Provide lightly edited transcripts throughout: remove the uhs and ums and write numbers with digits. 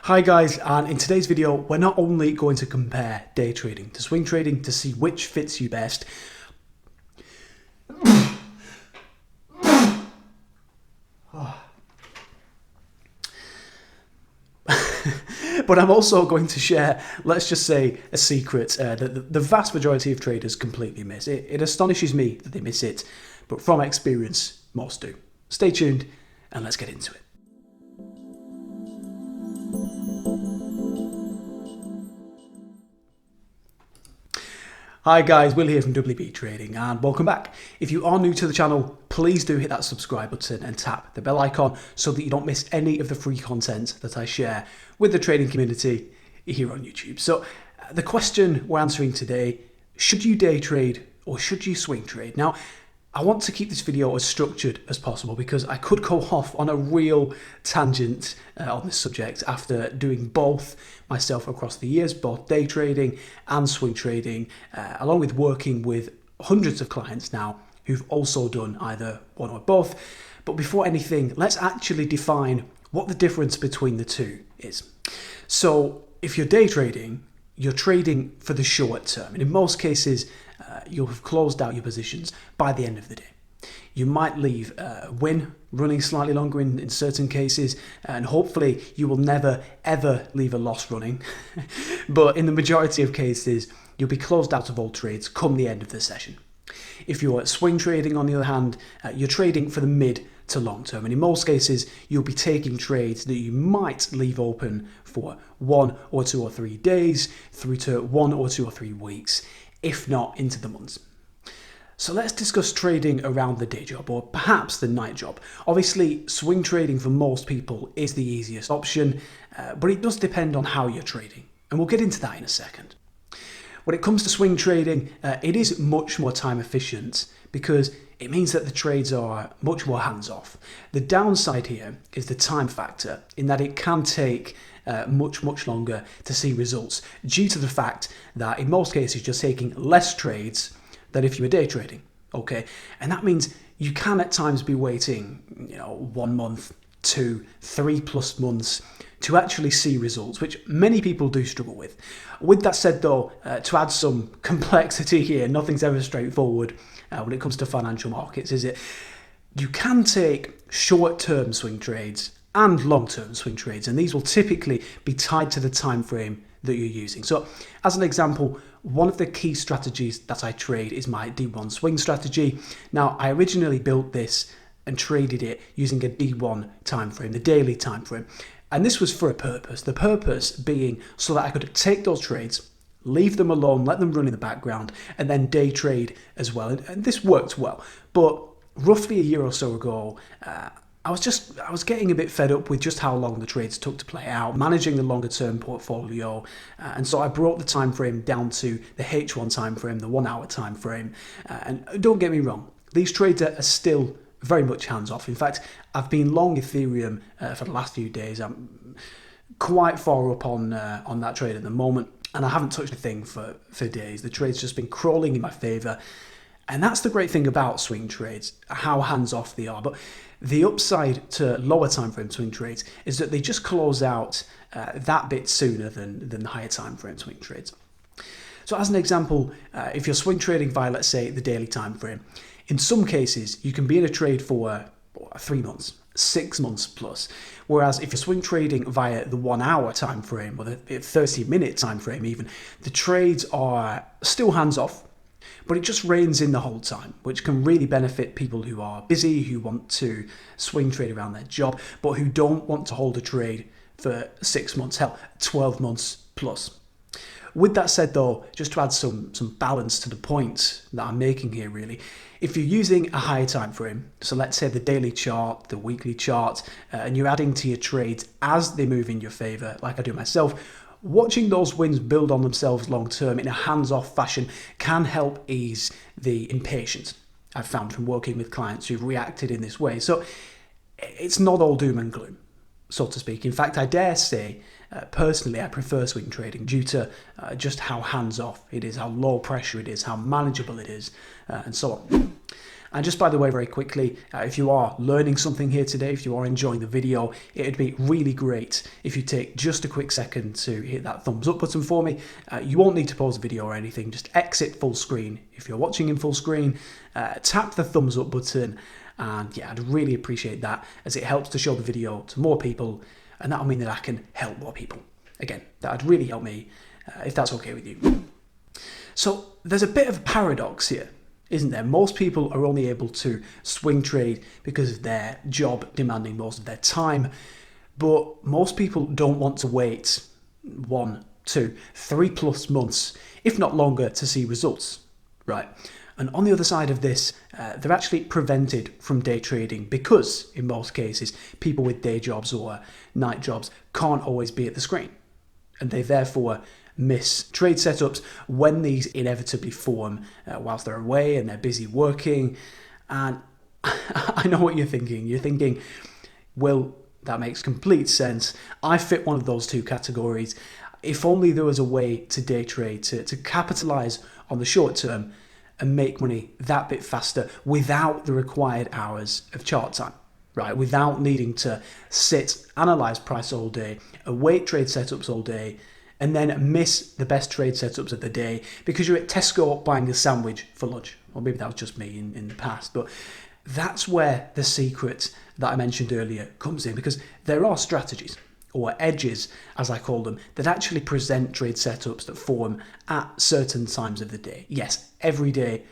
Hi guys, and in today's video we're not only going to compare day trading to swing trading to see which fits you best, but I'm also going to share, let's just say, a secret that the vast majority of traders completely miss. It astonishes me that they miss it, but from experience, most do. Stay tuned and let's get into it. Hi guys, Will here from WB Trading and welcome back. If you are new to the channel, please do hit that subscribe button and tap the bell icon so that you don't miss any of the free content that I share with the trading community here on YouTube. So the question we're answering today, should you day trade or should you swing trade? Now, I want to keep this video as structured as possible because I could go off on a real tangent on this subject after doing both myself across the years, both day trading and swing trading, along with working with hundreds of clients now who've also done either one or both. But before anything, let's actually define what the difference between the two is. So if you're day trading, you're trading for the short term, and in most cases, you'll have closed out your positions by the end of the day. You might leave a win running slightly longer in certain cases, and hopefully you will never ever leave a loss running. But in the majority of cases, you'll be closed out of all trades come the end of the session. If you're swing trading, on the other hand, you're trading for the mid to long term, and in most cases you'll be taking trades that you might leave open for 1 or 2 or 3 days through to 1 or 2 or 3 weeks, if not into the months. So let's discuss trading around the day job, or perhaps the night job. Obviously, swing trading for most people is the easiest option, but it does depend on how you're trading, and we'll get into that in a second. When it comes to swing trading, it is much more time efficient because it means that the trades are much more hands-off. The downside here is the time factor, in that it can take much longer to see results due to the fact that in most cases you're taking less trades than if you were day trading. Okay, and that means you can at times be waiting 1 month, 2, 3+ months to actually see results, which many people do struggle with. With that said though, to add some complexity here, nothing's ever straightforward when it comes to financial markets, is it? You can take short-term swing trades and long-term swing trades, and these will typically be tied to the time frame that you're using. So as an example, one of the key strategies that I trade is my D1 swing strategy. Now, I originally built this and traded it using a D1 time frame, the daily time frame. And this was for a purpose, the purpose being so that I could take those trades, leave them alone, let them run in the background, and then day trade as well. And this worked well. But roughly a year or so ago, I was getting a bit fed up with just how long the trades took to play out, managing the longer term portfolio, and so I brought the time frame down to the H1 time frame, the 1 hour time frame. And don't get me wrong, these trades are still very much hands off. In fact, I've been long Ethereum for the last few days. I'm quite far up on that trade at the moment, and I haven't touched a thing for days. The trade's just been crawling in my favor. And that's the great thing about swing trades, how hands-off they are. But the upside to lower time frame swing trades is that they just close out that bit sooner than the higher time frame swing trades. So as an example, if you're swing trading via, let's say, the daily time frame, in some cases you can be in a trade for 3 months, 6 months plus. Whereas if you're swing trading via the 1 hour time frame or the 30-minute time frame even, the trades are still hands-off, but it just reins in the whole time, which can really benefit people who are busy, who want to swing trade around their job, but who don't want to hold a trade for 6 months, hell, 12 months plus. With that said though, just to add some balance to the point that I'm making here really, if you're using a higher time frame, so let's say the daily chart, the weekly chart, and you're adding to your trades as they move in your favor, like I do myself, watching those wins build on themselves long term in a hands-off fashion can help ease the impatience I've found from working with clients who've reacted in this way. So it's not all doom and gloom, so to speak. In fact, I dare say, personally, I prefer swing trading due to just how hands-off it is, how low pressure it is, how manageable it is, and so on. And just by the way, very quickly, if you are learning something here today, if you are enjoying the video, it'd be really great if you take just a quick second to hit that thumbs up button for me. You won't need to pause the video or anything, just exit full screen. If you're watching in full screen, tap the thumbs up button, and yeah, I'd really appreciate that, as it helps to show the video to more people, and that'll mean that I can help more people. Again, that'd really help me, if that's okay with you. So there's a bit of a paradox here, isn't there? Most people are only able to swing trade because of their job demanding most of their time, but most people don't want to wait 1, 2, 3+ months, if not longer, to see results, right? And on the other side of this, they're actually prevented from day trading because, in most cases, people with day jobs or night jobs can't always be at the screen, and they therefore miss trade setups when these inevitably form whilst they're away and they're busy working. And I know what you're thinking. You're thinking, well, that makes complete sense. I fit one of those two categories. If only there was a way to day trade, to capitalize on the short term and make money that bit faster without the required hours of chart time, right? Without needing to sit, analyze price all day, await trade setups all day, and then miss the best trade setups of the day because you're at Tesco buying a sandwich for lunch. Or maybe that was just me in the past, but that's where the secret that I mentioned earlier comes in, because there are strategies, or edges as I call them, that actually present trade setups that form at certain times of the day. Yes, every day,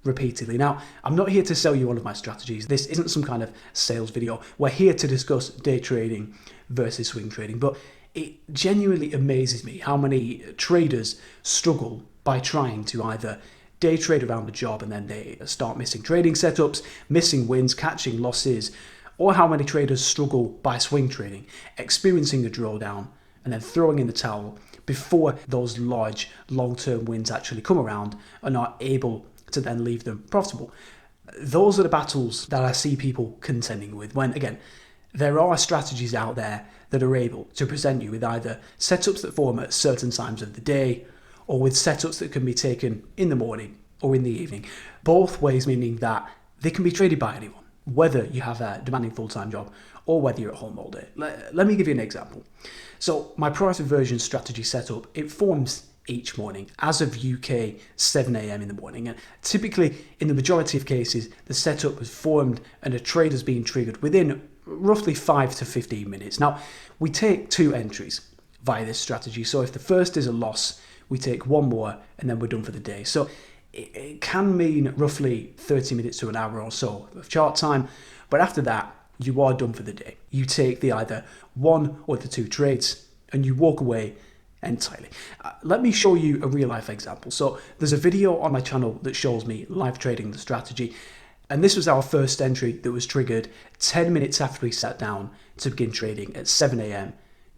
repeatedly. Now, I'm not here to sell you one of my strategies. This isn't some kind of sales video. We're here to discuss day trading versus swing trading, but it genuinely amazes me how many traders struggle by trying to either day trade around the job and then they start missing trading setups, missing wins, catching losses, or how many traders struggle by swing trading, experiencing a drawdown and then throwing in the towel before those large long-term wins actually come around and are able to then leave them profitable. Those are the battles that I see people contending with when, again, there are strategies out there that are able to present you with either setups that form at certain times of the day or with setups that can be taken in the morning or in the evening. Both ways meaning that they can be traded by anyone, whether you have a demanding full-time job or whether you're at home all day. Let me give you an example. So my price aversion strategy setup, it forms each morning as of UK 7 a.m. in the morning. And typically, in the majority of cases, the setup was formed and a trade has been triggered within roughly 5 to 15 minutes. Now, we take 2 entries via this strategy. So if the first is a loss, we take 1 more and then we're done for the day. So it can mean roughly 30 minutes to an hour or so of chart time. But after that, you are done for the day. You take the either 1 or the 2 trades and you walk away entirely. Let me show you a real life example. So there's a video on my channel that shows me live trading the strategy. And this was our first entry that was triggered 10 minutes after we sat down to begin trading at 7 a.m.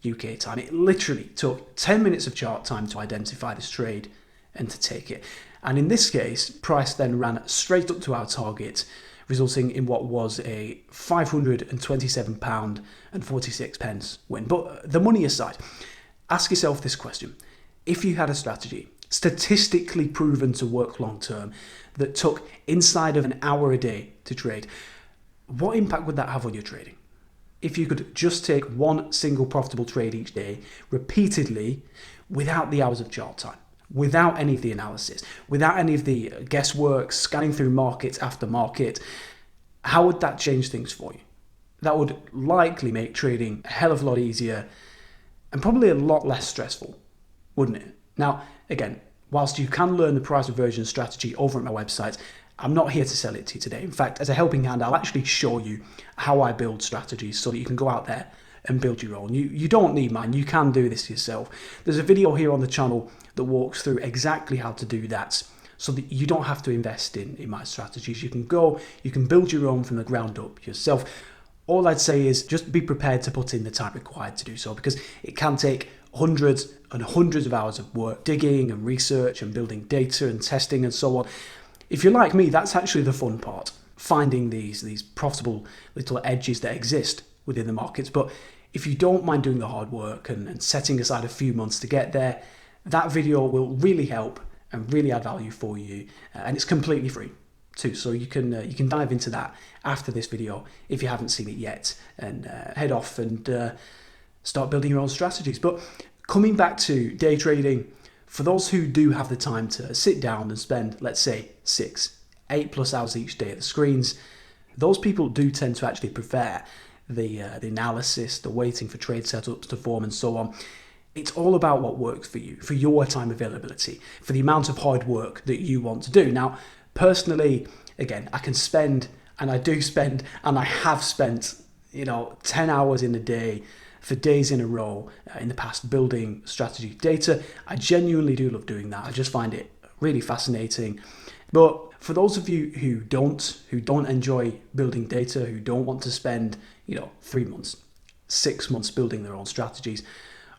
UK time. It literally took 10 minutes of chart time to identify this trade and to take it. And in this case, price then ran straight up to our target, resulting in what was a £527.46 win. But the money aside, ask yourself this question. If you had a strategy statistically proven to work long term that took inside of an hour a day to trade, what impact would that have on your trading? If you could just take 1 single profitable trade each day repeatedly without the hours of chart time, without any of the analysis, without any of the guesswork, scanning through market after market, how would that change things for you? That would likely make trading a hell of a lot easier and probably a lot less stressful, wouldn't it? Now, again, whilst you can learn the price aversion strategy over at my website, I'm not here to sell it to you today. In fact, as a helping hand, I'll actually show you how I build strategies so that you can go out there and build your own. You don't need mine. You can do this yourself. There's a video here on the channel that walks through exactly how to do that so that you don't have to invest in my strategies. You can build your own from the ground up yourself. All I'd say is just be prepared to put in the time required to do so, because it can take hundreds and hundreds of hours of work, digging and research and building data and testing and so on. If you're like me, that's actually the fun part, finding these profitable little edges that exist within the markets. But if you don't mind doing the hard work and setting aside a few months to get there, that video will really help and really add value for you. And it's completely free too. So you can dive into that after this video if you haven't seen it yet, and head off and start building your own strategies. But coming back to day trading, for those who do have the time to sit down and spend, let's say, 6-8+ hours each day at the screens, those people do tend to actually prefer the analysis, the waiting for trade setups to form and so on. It's all about what works for you, for your time availability, for the amount of hard work that you want to do. Now, personally, again, I can spend, and I do spend, and I have spent, 10 hours in a day for days in a row in the past building strategy data. I genuinely do love doing that. I just find it really fascinating. But for those of you who don't enjoy building data, who don't want to spend 3 months, 6 months building their own strategies,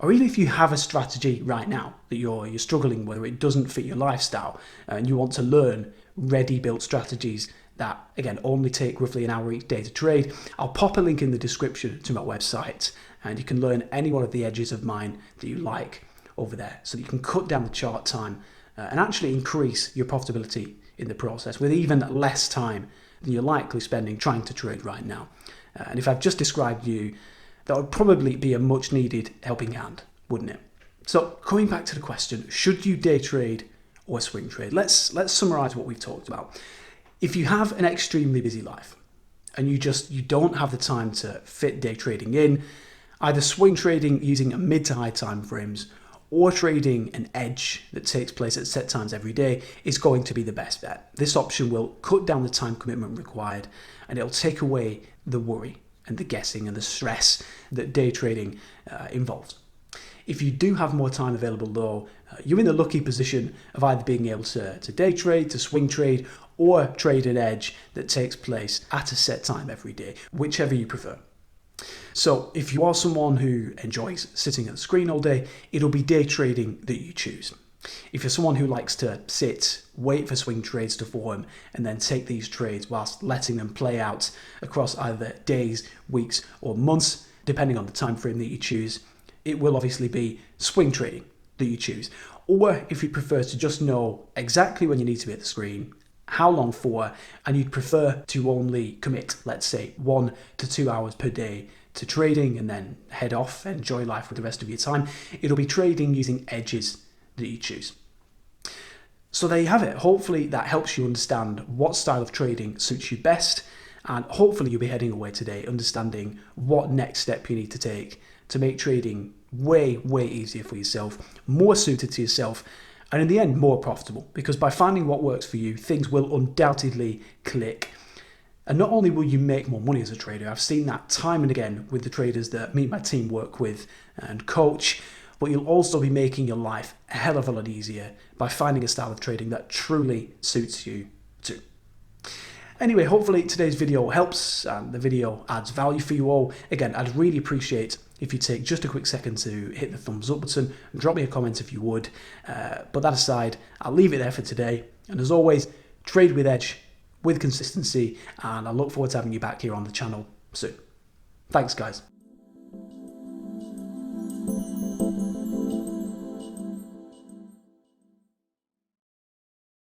or even if you have a strategy right now that you're struggling with, or it doesn't fit your lifestyle, and you want to learn ready-built strategies that, again, only take roughly an hour each day to trade, I'll pop a link in the description to my website, and you can learn any one of the edges of mine that you like over there, so that you can cut down the chart time and actually increase your profitability in the process with even less time than you're likely spending trying to trade right now. And if I've just described you, that would probably be a much needed helping hand, wouldn't it? So coming back to the question, should you day trade or swing trade? Let's summarize what we've talked about. If you have an extremely busy life and you don't have the time to fit day trading in, either swing trading using mid to high time frames or trading an edge that takes place at set times every day is going to be the best bet. This option will cut down the time commitment required, and it'll take away the worry and the guessing and the stress that day trading involves. If you do have more time available though, you're in the lucky position of either being able to day trade, to swing trade, or trade an edge that takes place at a set time every day, whichever you prefer. So if you are someone who enjoys sitting at the screen all day, it'll be day trading that you choose. If you're someone who likes to sit, wait for swing trades to form, and then take these trades whilst letting them play out across either days, weeks, or months, depending on the time frame that you choose, it will obviously be swing trading that you choose. Or if you prefer to just know exactly when you need to be at the screen, how long for, and you'd prefer to only commit, let's say, 1 to 2 hours per day to trading and then head off, enjoy life for the rest of your time, it'll be trading using edges that you choose. So there you have it. Hopefully that helps you understand what style of trading suits you best, and hopefully you'll be heading away today understanding what next step you need to take to make trading way easier for yourself, more suited to yourself, and in the end more profitable, because by finding what works for you, things will undoubtedly click. And not only will you make more money as a trader, I've seen that time and again with the traders that me and my team work with and coach, but you'll also be making your life a hell of a lot easier by finding a style of trading that truly suits you too. Anyway, hopefully today's video helps and the video adds value for you all. Again, I'd really appreciate if you take just a quick second to hit the thumbs up button and drop me a comment if you would. But that aside, I'll leave it there for today. And as always, trade with edge, with consistency, and I look forward to having you back here on the channel soon. Thanks, guys.